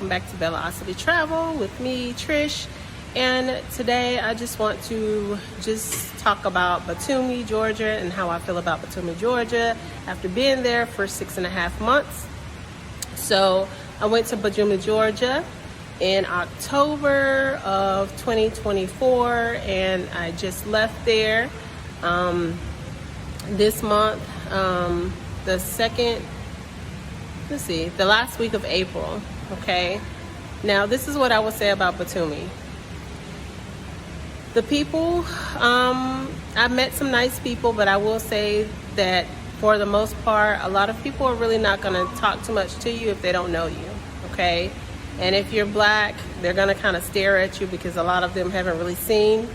welcome back to Velocity Travel with me, Trish. And today I just want to talk about Batumi, Georgia, and how I feel about Batumi, Georgia after being there for 6.5 months. So I went to Batumi, Georgia in October of 2024, and I just left there this month, the last week of April. Okay, now this is what I would say about Batumi. The people, I met some nice people, but I will say that for the most part, a lot of people are really not going to talk too much to you if they don't know you. Okay, and if you're black, they're going to kind of stare at you because a lot of them haven't really seen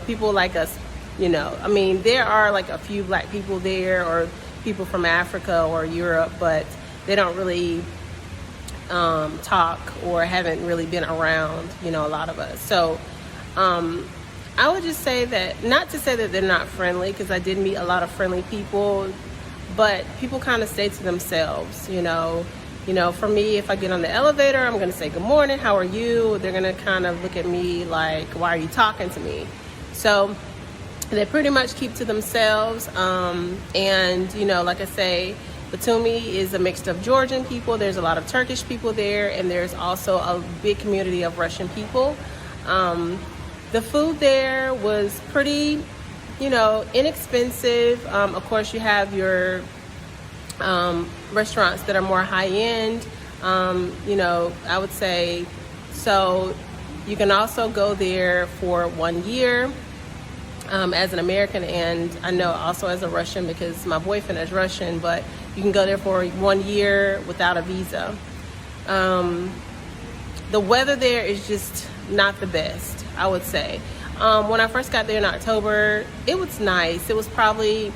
people like us. I mean, there are like a few black people there, or people from Africa or Europe, but they don't really talk or haven't really been around, a lot of us. So I would just say that, not to say that they're not friendly, because I did meet a lot of friendly people, but people kind of stay to themselves. For me, if I get on the elevator, I'm going to say, good morning, how are you? They're going to kind of look at me like, why are you talking to me? So they pretty much keep to themselves. And like I say, Batumi is a mix of Georgian people. There's a lot of Turkish people there, and there's also a big community of Russian people. The food there was pretty, inexpensive. Of course, you have your restaurants that are more high-end, I would say. So you can also go there for 1 year as an American, and I know also as a Russian because my boyfriend is Russian, but you can go there for 1 year without a visa. The weather there is just not the best, I would say. When I first got there in October, it was nice. It was probably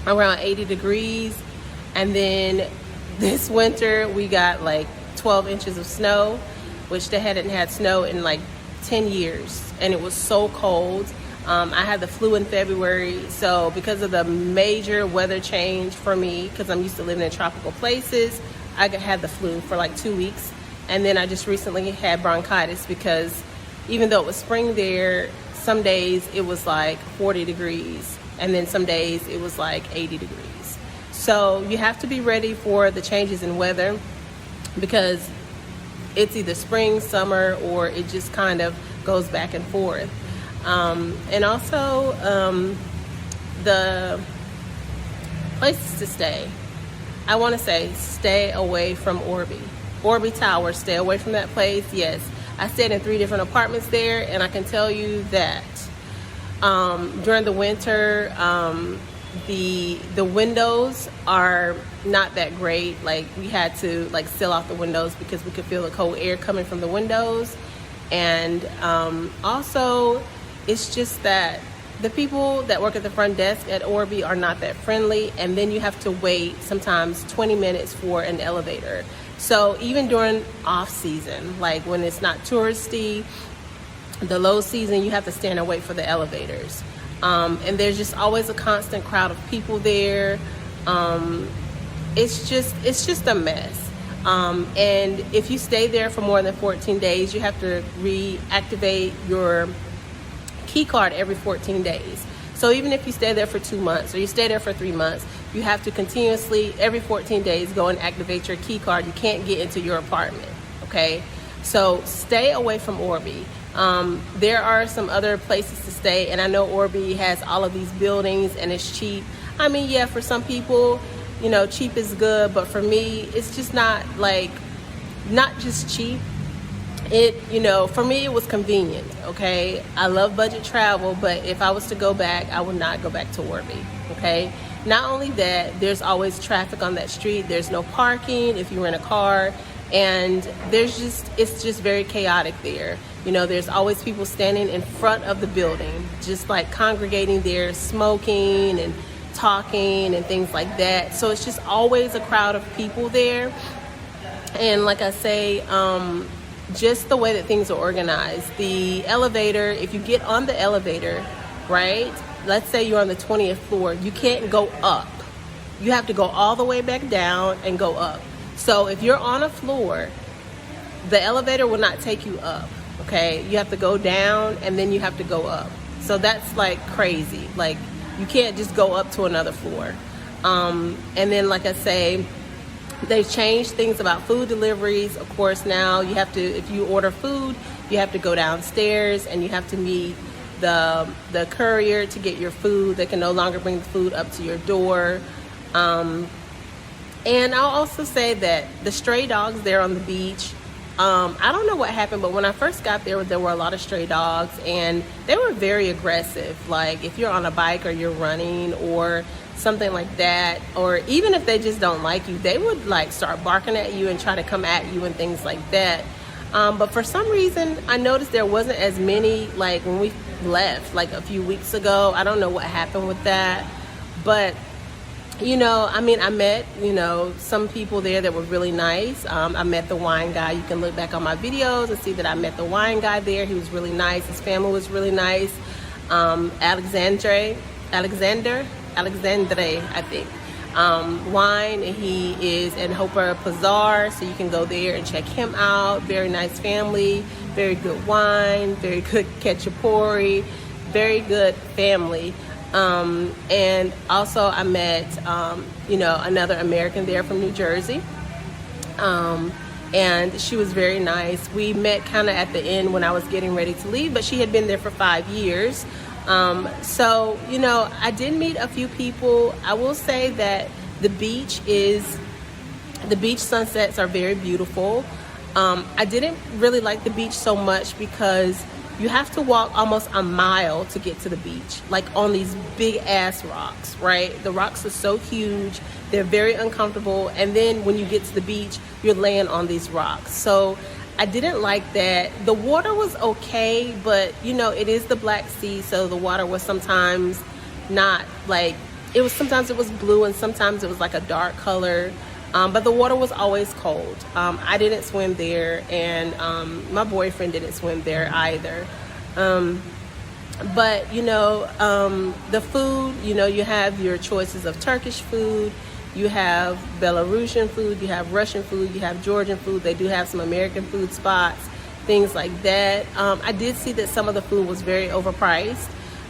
around 80 degrees. And then this winter, we got like 12 inches of snow, which they hadn't had snow in like 10 years. And it was so cold. I had the flu in February. So because of the major weather change for me, because I'm used to living in tropical places, I had the flu for like 2 weeks. And then I just recently had bronchitis because even though it was spring there, some days it was like 40 degrees. And then some days it was like 80 degrees. So you have to be ready for the changes in weather because it's either spring, summer, or it just kind of goes back and forth. And also the places to stay. I want to say stay away from ORBI Towers, stay away from that place. Yes, I stayed in 3 different apartments there, and I can tell you that during the winter, the windows are not that great. Like, we had to like seal off the windows because we could feel the cold air coming from the windows. And also, it's just that the people that work at the front desk at ORBI are not that friendly, and then you have to wait sometimes 20 minutes for an elevator. So even during off season, like when it's not touristy, the low season, you have to stand and wait for the elevators. And there's just always a constant crowd of people there. It's just a mess. And if you stay there for more than 14 days, you have to reactivate your key card every 14 days. So even if you stay there for 2 months or you stay there for 3 months, you have to continuously, every 14 days, go and activate your key card. You can't get into your apartment, okay? So stay away from ORBI. There are some other places to stay, and I know ORBI has all of these buildings and it's cheap. I mean, yeah, for some people, cheap is good, but for me, it's just not just cheap. For me, it was convenient, okay? I love budget travel, but if I was to go back, I would not go back to ORBI, okay? Not only that, there's always traffic on that street. There's no parking if you rent a car, and it's just very chaotic there. There's always people standing in front of the building, just like congregating there, smoking and talking and things like that. So it's just always a crowd of people there. And like I say, just the way that things are organized. The elevator, if you get on the elevator, right, let's say you're on the 20th floor, you can't go up. You have to go all the way back down and go up. So if you're on a floor, the elevator will not take you up, okay? You have to go down and then you have to go up. So that's like crazy. Like, you can't just go up to another floor. And then, like I say, they've changed things about food deliveries. Of course, now you have to, if you order food, you have to go downstairs and you have to meet the courier to get your food. They can no longer bring the food up to your door. And I'll also say that the stray dogs there on the beach, I don't know what happened, but when I first got there were a lot of stray dogs, and they were very aggressive. Like, if you're on a bike or you're running or something like that, or even if they just don't like you, they would like start barking at you and try to come at you and things like that. But for some reason, I noticed there wasn't as many like when we left like a few weeks ago. I don't know what happened with that, but you know, I mean, I met, you know, some people there that were really nice. I met the wine guy. You can look back on my videos and see that I met the wine guy there. He was really nice. His family was really nice. Alexandre, I think. Wine, and he is in Hopper Pazar, so you can go there and check him out. Very nice family, very good wine, very good ketchupori, very good family. And also I met, you know, another American there from New Jersey. And she was very nice. We met kind of at the end when I was getting ready to leave, but she had been there for 5 years. So, you know, I did meet a few people. I will say that the beach sunsets are very beautiful. I didn't really like the beach so much because you have to walk almost a mile to get to the beach, like on these big ass rocks, right? The rocks are so huge, they're very uncomfortable, and then when you get to the beach, you're laying on these rocks. So I didn't like that. The water was okay, but you know, it is the Black Sea, so the water was sometimes not like, sometimes it was blue and sometimes it was like a dark color. But the water was always cold. I didn't swim there, and my boyfriend didn't swim there either. But, you know, the food, you know, you have your choices of Turkish food, you have Belarusian food, you have Russian food, you have Georgian food. They do have some American food spots, things like that. I did see that some of the food was very overpriced.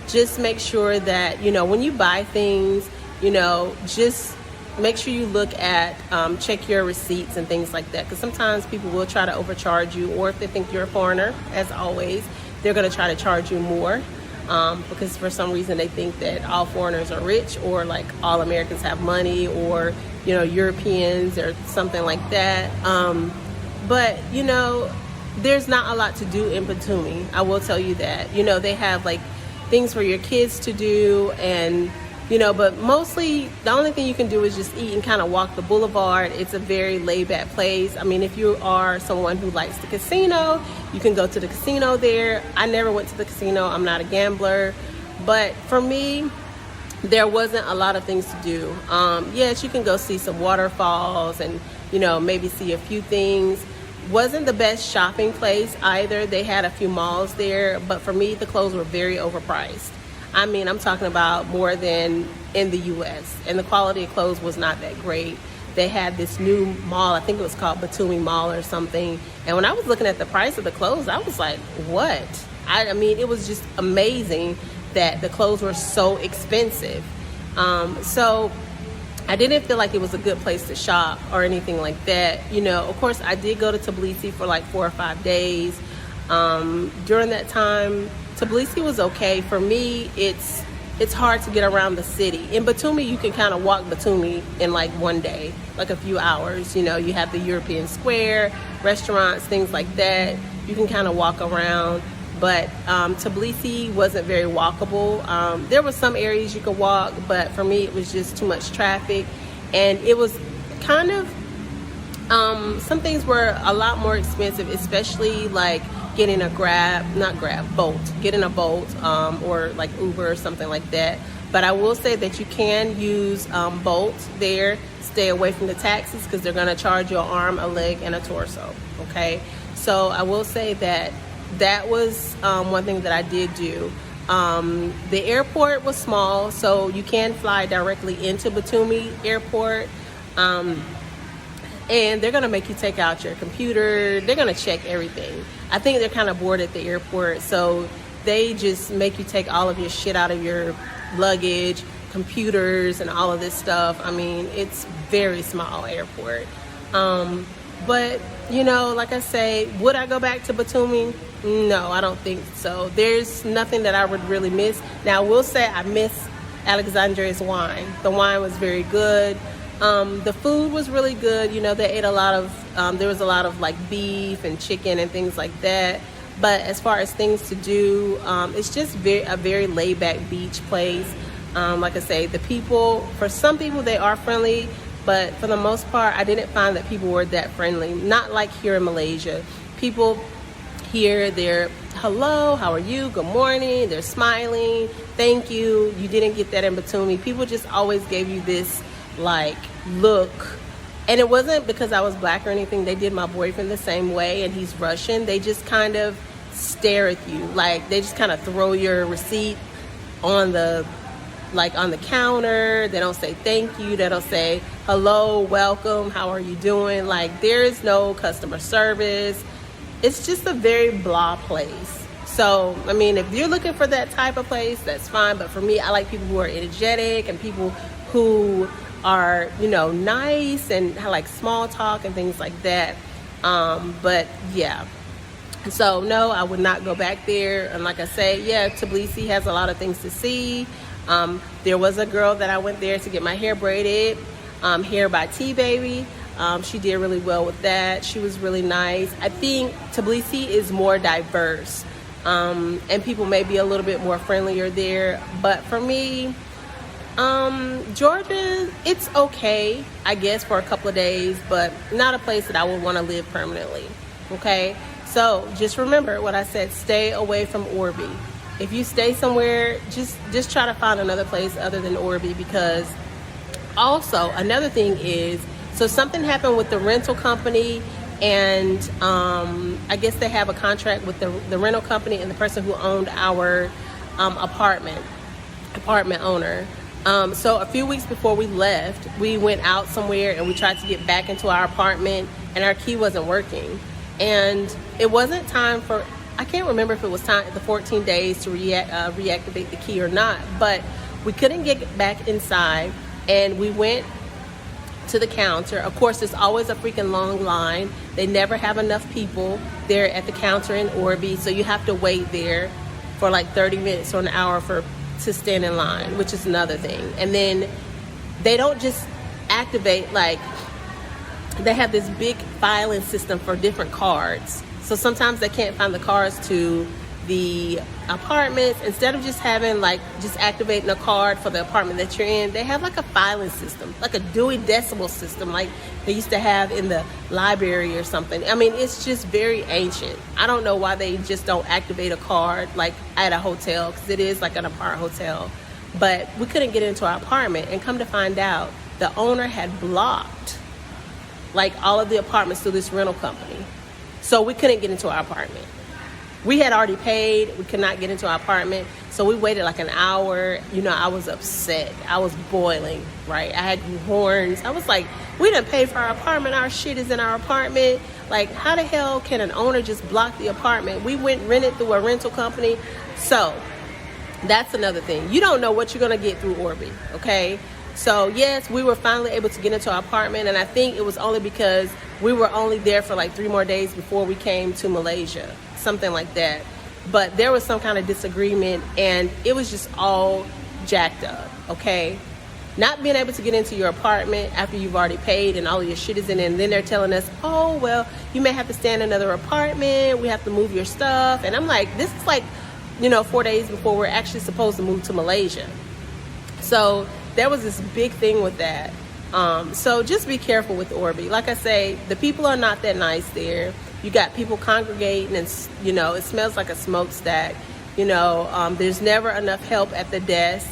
Just make sure that, you know, when you buy things, you know, just make sure you look at, check your receipts and things like that, because sometimes people will try to overcharge you, or if they think you're a foreigner, as always, they're going to try to charge you more, because for some reason they think that all foreigners are rich, or like all Americans have money, or, you know, Europeans or something like that. But, you know, there's not a lot to do in Batumi. I will tell you that. You know, they have like things for your kids to do, and you know, but mostly the only thing you can do is just eat and kind of walk the boulevard. It's a very laid-back place. I mean, if you are someone who likes the casino, you can go to the casino there. I never went to the casino. I'm not a gambler. But for me, there wasn't a lot of things to do. Yes, you can go see some waterfalls and, you know, maybe see a few things. Wasn't the best shopping place either. They had a few malls there, but for me, the clothes were very overpriced. I mean, I'm talking about more than in the U.S. And the quality of clothes was not that great. They had this new mall, I think it was called Batumi Mall or something. And when I was looking at the price of the clothes, I was like, what? I mean, it was just amazing that the clothes were so expensive. So I didn't feel like it was a good place to shop or anything like that. You know, of course, I did go to Tbilisi for like 4 or 5 days. During that time, Tbilisi was okay. For me, it's hard to get around the city. In Batumi, you can kind of walk Batumi in like one day, like a few hours. You know, you have the European Square, restaurants, things like that. You can kind of walk around. But Tbilisi wasn't very walkable. There were some areas you could walk, but for me, it was just too much traffic. And it was kind of, some things were a lot more expensive, especially like getting a bolt, getting a bolt, or like Uber or something like that. But I will say that you can use Bolt there. Stay away from the taxis because they're going to charge you an arm, a leg, and a torso. Okay, so I will say that that was one thing that I did do. The airport was small, so you can fly directly into Batumi Airport. and they're gonna make you take out your computer. They're gonna check everything. I think they're kind of bored at the airport, so they just make you take all of your shit out of your luggage, computers, and all of this stuff. I mean, it's very small airport. But, you know, like I say, would I go back to Batumi? No, I don't think so. There's nothing that I would really miss. Now, I will say I miss Alexandria's wine. The wine was very good. The food was really good. You know, they ate a lot of, there was a lot of like beef and chicken and things like that. But as far as things to do, it's just a very laid-back beach place. Like I say, the people, for some people, they are friendly. But for the most part, I didn't find that people were that friendly. Not like here in Malaysia. People here, they're, hello, how are you? Good morning. They're smiling. Thank you. You didn't get that in Batumi. People just always gave you this, like, look. And it wasn't because I was black or anything. They did my boyfriend the same way, and he's Russian. They just kind of stare at you. Like, they just kind of throw your receipt on the counter. They don't say thank you. They don't say hello, welcome, how are you doing? Like, there is no customer service. It's just a very blah place. So, I mean, if you're looking for that type of place, that's fine. But for me, I like people who are energetic and people who are, you know, nice and like small talk and things like that. But yeah. So no, I would not go back there. And like I say, yeah, Tbilisi has a lot of things to see. There was a girl that I went there to get my hair braided, hair by T-Baby. She did really well with that. She was really nice. I think Tbilisi is more diverse, and people may be a little bit more friendlier there. But for me, Georgia, it's okay, I guess, for a couple of days, but not a place that I would want to live permanently. Okay, so just remember what I said: stay away from Orbi. If you stay somewhere, just try to find another place other than Orbi, because also another thing is, so something happened with the rental company, and I guess they have a contract with the rental company and the person who owned our apartment owner. So a few weeks before we left, we went out somewhere and we tried to get back into our apartment, and our key wasn't working. And it wasn't time for, I can't remember if it was time, the 14 days to reactivate the key or not, but we couldn't get back inside, and we went to the counter. Of course, there's always a freaking long line. They never have enough people there at the counter in Orbi, so you have to wait there for like 30 minutes or an hour to stand in line, which is another thing. And then they don't just activate, like, they have this big filing system for different cards. So sometimes they can't find the cards to the apartments. Instead of just having, like, just activating a card for the apartment that you're in, they have like a filing system, like a Dewey Decimal system, like they used to have in the library or something. I mean, it's just very ancient. I don't know why they just don't activate a card like at a hotel, because it is like an apartment hotel. But we couldn't get into our apartment, and come to find out, the owner had blocked like all of the apartments through this rental company. So we couldn't get into our apartment. We had already paid. We could not get into our apartment. So we waited like an hour. You know, I was upset. I was boiling, right? I had horns. I was like, we didn't pay for our apartment. Our shit is in our apartment. Like, how the hell can an owner just block the apartment? We went rented through a rental company. So that's another thing. You don't know what you're going to get through Orbi, okay? So yes, we were finally able to get into our apartment, and I think it was only because we were only there for like 3 more days before we came to Malaysia, something like that. But there was some kind of disagreement, and it was just all jacked up, okay? Not being able to get into your apartment after you've already paid and all of your shit is in it, and then they're telling us, oh, well, you may have to stay in another apartment, we have to move your stuff. And I'm like, this is like, you know, 4 days before we're actually supposed to move to Malaysia. So there was this big thing with that. So just be careful with Orbi. Like I say, the people are not that nice there. You got people congregating, and, you know, it smells like a smokestack. You know, there's never enough help at the desk.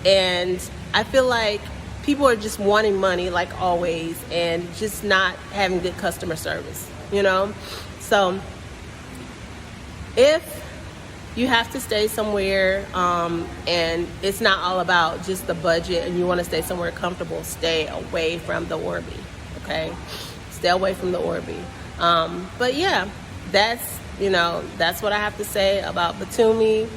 And I feel like people are just wanting money like always, and just not having good customer service, you know? So if you have to stay somewhere, and it's not all about just the budget, and you want to stay somewhere comfortable, stay away from the Orbi, okay? stay away from the Orbi. But yeah, that's what I have to say about Batumi.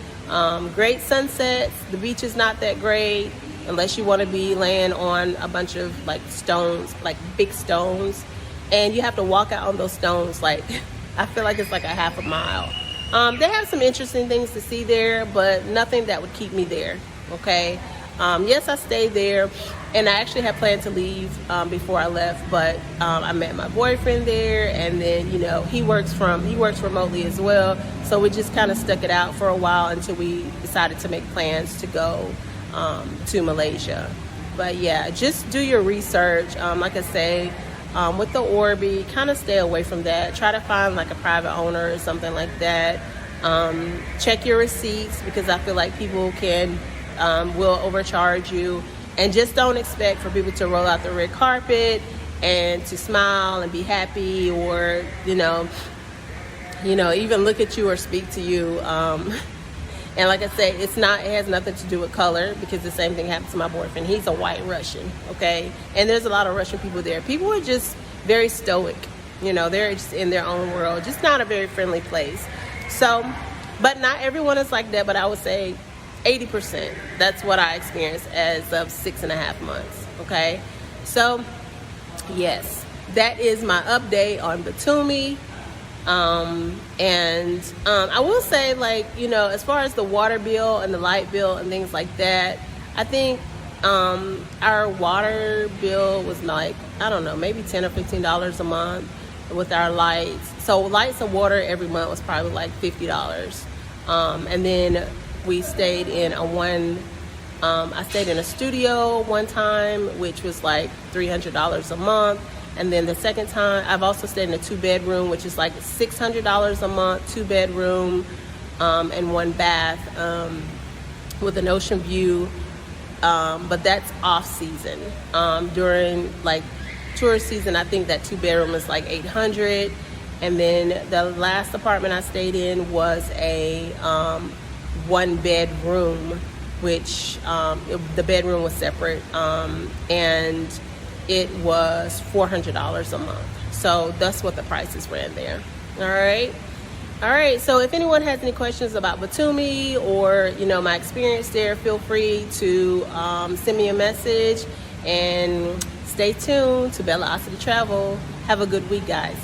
Great sunsets. The beach is not that great unless you want to be laying on a bunch of like stones, like big stones, and you have to walk out on those stones. Like I feel like it's like a half a mile. They have some interesting things to see there, but nothing that would keep me there. Okay. Yes, I stayed there, and I actually had planned to leave before I left, but I met my boyfriend there, and then he works remotely as well, so we just kind of stuck it out for a while until we decided to make plans to go to Malaysia. But yeah, just do your research. Like I say, with the Orbi, kind of stay away from that. Try to find like a private owner or something like that. Check your receipts, because I feel like people will overcharge you, and just don't expect for people to roll out the red carpet and to smile and be happy, or even look at you or speak to you. And like I say, it has nothing to do with color, because the same thing happened to my boyfriend. He's a white Russian, okay? And there's a lot of Russian people there. People are just very stoic. They're just in their own world. Just not a very friendly place. So, but not everyone is like that, but I would say 80%. That's what I experienced as of 6.5 months, okay? So, yes, that is my update on Batumi. I will say, like, as far as the water bill and the light bill and things like that, I think our water bill was like, I don't know, maybe $10 or $15 a month with our lights. So lights and water every month was probably like $50. And then we stayed in I stayed in a studio one time, which was like $300 a month. And then the second time, I've also stayed in a 2-bedroom, which is like $600 a month, 2-bedroom, and 1 bath, with an ocean view. But that's off season. During like tourist season, I think that 2-bedroom is like $800. And then the last apartment I stayed in was a 1-bedroom, which the bedroom was separate, and it was $400 a month. So that's what the prices ran there. All right, so if anyone has any questions about Batumi or my experience there, feel free to send me a message, and stay tuned to Bellocity Travel. Have a good week, guys.